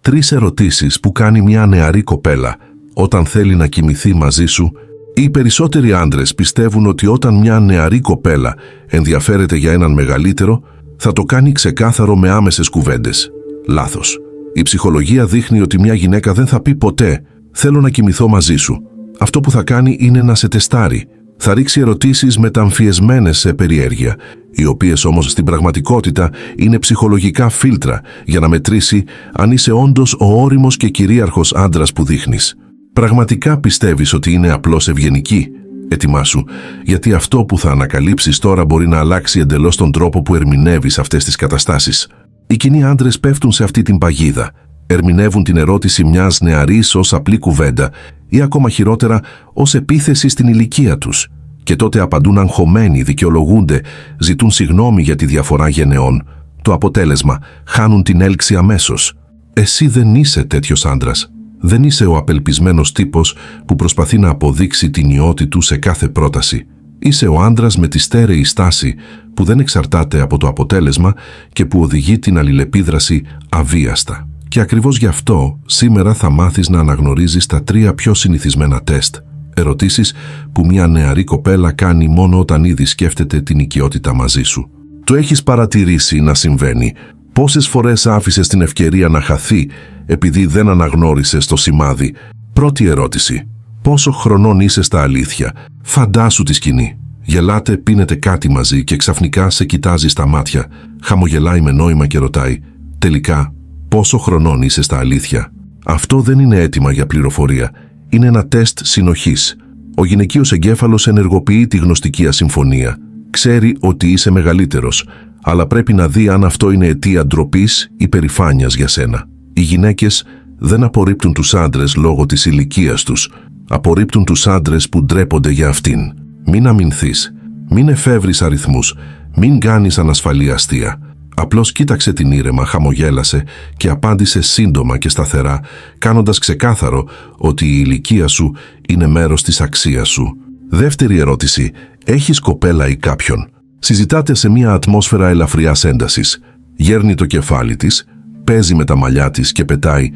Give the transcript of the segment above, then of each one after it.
3 ερωτήσεις που κάνει μια νεαρή κοπέλα όταν θέλει να κοιμηθεί μαζί σου. Οι περισσότεροι άντρες πιστεύουν ότι όταν μια νεαρή κοπέλα ενδιαφέρεται για έναν μεγαλύτερο, θα το κάνει ξεκάθαρο με άμεσες κουβέντες. Λάθος. Η ψυχολογία δείχνει ότι μια γυναίκα δεν θα πει ποτέ «θέλω να κοιμηθώ μαζί σου». Αυτό που θα κάνει είναι να σε τεστάρει. Θα ρίξει ερωτήσεις μεταμφιεσμένες σε περιέργεια, οι οποίες όμως στην πραγματικότητα είναι ψυχολογικά φίλτρα για να μετρήσει αν είσαι όντως ο ώριμος και κυρίαρχος άντρας που δείχνεις. Πραγματικά πιστεύεις ότι είναι απλώς ευγενική? Ετοιμάσου, γιατί αυτό που θα ανακαλύψεις τώρα μπορεί να αλλάξει εντελώς τον τρόπο που ερμηνεύεις αυτές τις καταστάσεις. Οι κοινοί άντρες πέφτουν σε αυτή την παγίδα. Ερμηνεύουν την ερώτηση μιας νεαρής ως απλή κουβέντα ή ακόμα χειρότερα ως επίθεση στην ηλικία τους. Και τότε απαντούν αγχωμένοι, δικαιολογούνται, ζητούν συγγνώμη για τη διαφορά γενεών. Το αποτέλεσμα, χάνουν την έλξη αμέσως. Εσύ δεν είσαι τέτοιος άντρας. Δεν είσαι ο απελπισμένος τύπος που προσπαθεί να αποδείξει την ιότη του σε κάθε πρόταση. Είσαι ο άντρας με τη στέρεη στάση που δεν εξαρτάται από το αποτέλεσμα και που οδηγεί την αλληλεπίδραση αβίαστα. Και ακριβώς γι' αυτό σήμερα θα μάθεις να αναγνωρίζεις τα 3 πιο συνηθισμένα τεστ. Ερωτήσεις που μια νεαρή κοπέλα κάνει μόνο όταν ήδη σκέφτεται την οικειότητα μαζί σου. Το έχεις παρατηρήσει να συμβαίνει? Πόσες φορές άφησες την ευκαιρία να χαθεί επειδή δεν αναγνώρισες το σημάδι? Πρώτη ερώτηση. Πόσο χρονών είσαι στα αλήθεια? Φαντάσου τη σκηνή. Γελάτε, πίνετε κάτι μαζί και ξαφνικά σε κοιτάζει στα μάτια. Χαμογελάει με νόημα και ρωτάει «Τελικά, πόσο χρονών είσαι στα αλήθεια?» Αυτό δεν είναι αίτημα για πληροφορία. Είναι ένα τεστ συνοχής. Ο γυναικείος εγκέφαλος ενεργοποιεί τη γνωστική ασυμφωνία. Ξέρει ότι είσαι μεγαλύτερος, αλλά πρέπει να δει αν αυτό είναι αιτία ντροπής ή περηφάνειας για σένα. Οι γυναίκες δεν απορρίπτουν τους άντρες λόγω της ηλικίας τους. Απορρίπτουν τους άντρες που ντρέπονται για αυτήν. Μην αμυνθείς. Μην εφεύρεις αριθμούς. Μην κάνεις ανασφαλή αστεία. Απλώς κοίταξε την ήρεμα, χαμογέλασε και απάντησε σύντομα και σταθερά, κάνοντας ξεκάθαρο ότι η ηλικία σου είναι μέρος της αξίας σου. Δεύτερη ερώτηση. Έχεις κοπέλα ή κάποιον? Συζητάτε σε μια ατμόσφαιρα ελαφριάς έντασης. Γέρνει το κεφάλι της, παίζει με τα μαλλιά της και πετάει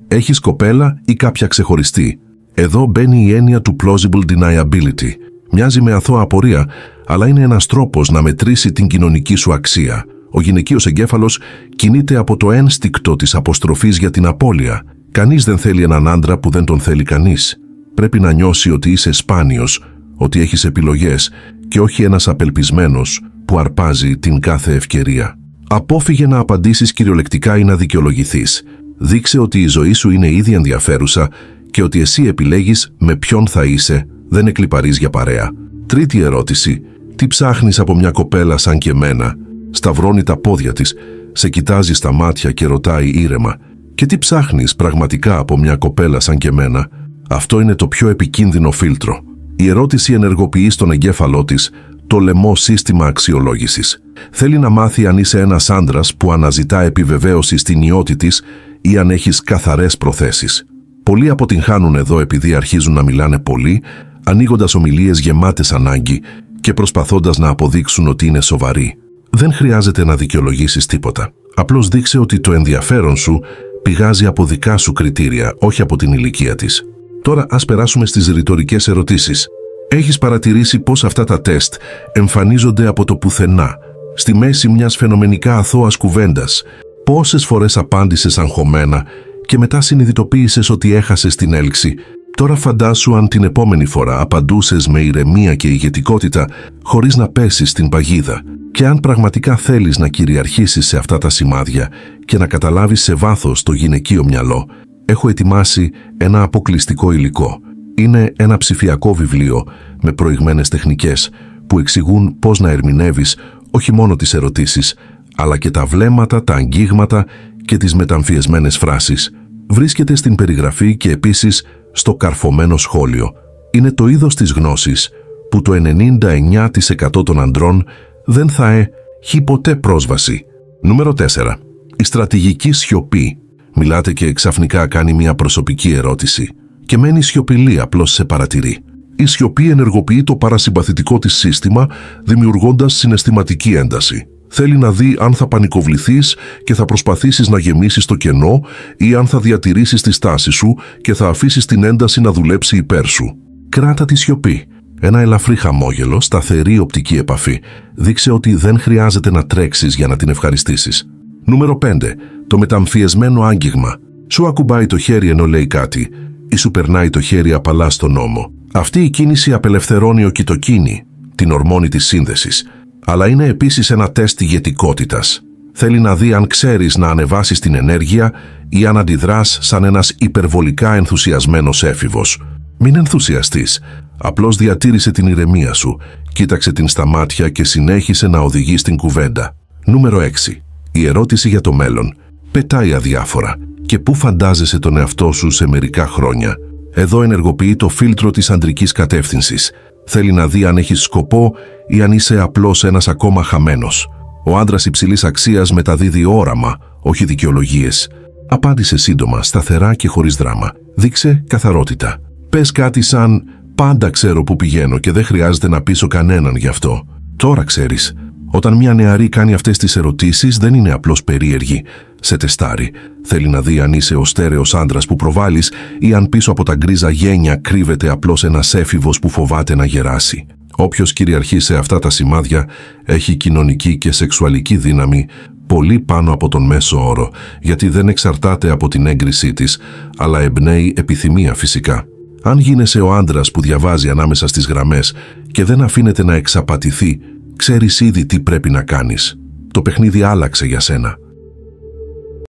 «Έχεις κοπέλα ή κάποια ξεχωριστή?» Εδώ μπαίνει η έννοια του plausible deniability. Μοιάζει με αθώα απορία, αλλά είναι ένας τρόπος να μετρήσει την κοινωνική σου αξία. Ο γυναικείος εγκέφαλος κινείται από το ένστικτο της αποστροφής για την απώλεια. Κανείς δεν θέλει έναν άντρα που δεν τον θέλει κανείς. Πρέπει να νιώσει ότι είσαι σπάνιος, ότι έχεις επιλογές και όχι ένας απελπισμένος που αρπάζει την κάθε ευκαιρία. Απόφυγε να απαντήσεις κυριολεκτικά ή να δικαιολογηθείς. Δείξε ότι η ζωή σου είναι ήδη ενδιαφέρουσα και ότι εσύ επιλέγεις με ποιον θα είσαι, δεν εκλιπαρείς για παρέα. Τρίτη ερώτηση. Τι ψάχνεις από μια κοπέλα σαν και εμένα? Σταυρώνει τα πόδια της, σε κοιτάζει στα μάτια και ρωτάει ήρεμα. Και τι ψάχνεις πραγματικά από μια κοπέλα σαν και εμένα? Αυτό είναι το πιο επικίνδυνο φίλτρο. Η ερώτηση ενεργοποιεί στον εγκέφαλό της το λαιμό σύστημα αξιολόγησης. Θέλει να μάθει αν είσαι ένας άντρας που αναζητά επιβεβαίωση στην ιότη της ή αν έχεις καθαρές προθέσεις. Πολλοί αποτυγχάνουν εδώ επειδή αρχίζουν να μιλάνε πολύ, ανοίγοντας ομιλίες γεμάτες ανάγκη και προσπαθώντας να αποδείξουν ότι είναι σοβαροί. Δεν χρειάζεται να δικαιολογήσεις τίποτα. Απλώς δείξε ότι το ενδιαφέρον σου πηγάζει από δικά σου κριτήρια, όχι από την ηλικία της. Τώρα ας περάσουμε στις ρητορικές ερωτήσεις. Έχεις παρατηρήσει πως αυτά τα τεστ εμφανίζονται από το πουθενά, στη μέση μιας φαινομενικά αθώας κουβέντας? Πόσες φορές απάντησες αγχωμένα και μετά συνειδητοποίησες ότι έχασες την έλξη? Τώρα φαντάσου αν την επόμενη φορά απαντούσες με ηρεμία και ηγετικότητα χωρίς να πέσεις στην παγίδα. Και αν πραγματικά θέλεις να κυριαρχήσεις σε αυτά τα σημάδια και να καταλάβεις σε βάθος το γυναικείο μυαλό, έχω ετοιμάσει ένα αποκλειστικό υλικό. Είναι ένα ψηφιακό βιβλίο με προηγμένες τεχνικές που εξηγούν πώς να ερμηνεύεις όχι μόνο τις ερωτήσεις, αλλά και τα βλέμματα, τα αγγίγματα και τις μεταμφιεσμένες φράσεις. Βρίσκεται στην περιγραφή και επίσης στο καρφωμένο σχόλιο. Είναι το είδος της γνώσης που το 99% των αντρών δεν θα έχει ποτέ πρόσβαση. Νούμερο 4. Η στρατηγική σιωπή. Μιλάτε και ξαφνικά κάνει μια προσωπική ερώτηση και μένει σιωπηλή, απλώς σε παρατηρεί. Η σιωπή ενεργοποιεί το παρασυμπαθητικό της σύστημα, δημιουργώντας συναισθηματική ένταση. Θέλει να δει αν θα πανικοβληθείς και θα προσπαθήσεις να γεμίσεις το κενό ή αν θα διατηρήσεις τη στάση σου και θα αφήσεις την ένταση να δουλέψει υπέρ σου. Κράτα τη σιωπή. Ένα ελαφρύ χαμόγελο, σταθερή οπτική επαφή. Δείξε ότι δεν χρειάζεται να τρέξεις για να την ευχαριστήσεις. Νούμερο 5. Το μεταμφιεσμένο άγγιγμα. Σου ακουμπάει το χέρι ενώ λέει κάτι ή σου περνάει το χέρι απαλά στον ώμο. Αυτή η κίνηση απελευθερώνει οκιτοκίνη, την ορμόνη της σύνδεσης, αλλά είναι επίσης ένα τεστ ηγετικότητας. Θέλει να δει αν ξέρεις να ανεβάσεις την ενέργεια ή αν αντιδράς σαν ένας υπερβολικά ενθουσιασμένος έφηβος. Μην ενθουσιαστείς. Απλώς διατήρησε την ηρεμία σου, κοίταξε την στα μάτια και συνέχισε να οδηγείς την κουβέντα. Νούμερο 6. Η ερώτηση για το μέλλον. Πετάει αδιάφορα. Και πού φαντάζεσαι τον εαυτό σου σε μερικά χρόνια? Εδώ ενεργοποιεί το φίλτρο της αντρικής κατεύθυνσης. Θέλει να δει αν έχεις σκοπό ή αν είσαι απλώς ένας ακόμα χαμένος. Ο άντρας υψηλής αξίας μεταδίδει όραμα, όχι δικαιολογίες. Απάντησε σύντομα, σταθερά και χωρίς δράμα. Δείξε καθαρότητα. Πες κάτι σαν «Πάντα ξέρω που πηγαίνω και δεν χρειάζεται να πείσω κανέναν γι' αυτό». Τώρα ξέρεις. Όταν μια νεαρή κάνει αυτές τις ερωτήσεις δεν είναι απλώς περίεργη. Σε τεστάρει. Θέλει να δει αν είσαι ο στέρεος άντρας που προβάλλεις ή αν πίσω από τα γκρίζα γένια κρύβεται απλώς ένας έφηβος που φοβάται να γεράσει. Όποιος κυριαρχεί σε αυτά τα σημάδια έχει κοινωνική και σεξουαλική δύναμη πολύ πάνω από τον μέσο όρο, γιατί δεν εξαρτάται από την έγκρισή της, αλλά εμπνέει επιθυμία φυσικά. Αν γίνεσαι ο άντρας που διαβάζει ανάμεσα στις γραμμές και δεν αφήνεται να εξαπατηθεί, ξέρεις ήδη τι πρέπει να κάνεις. Το παιχνίδι άλλαξε για σένα.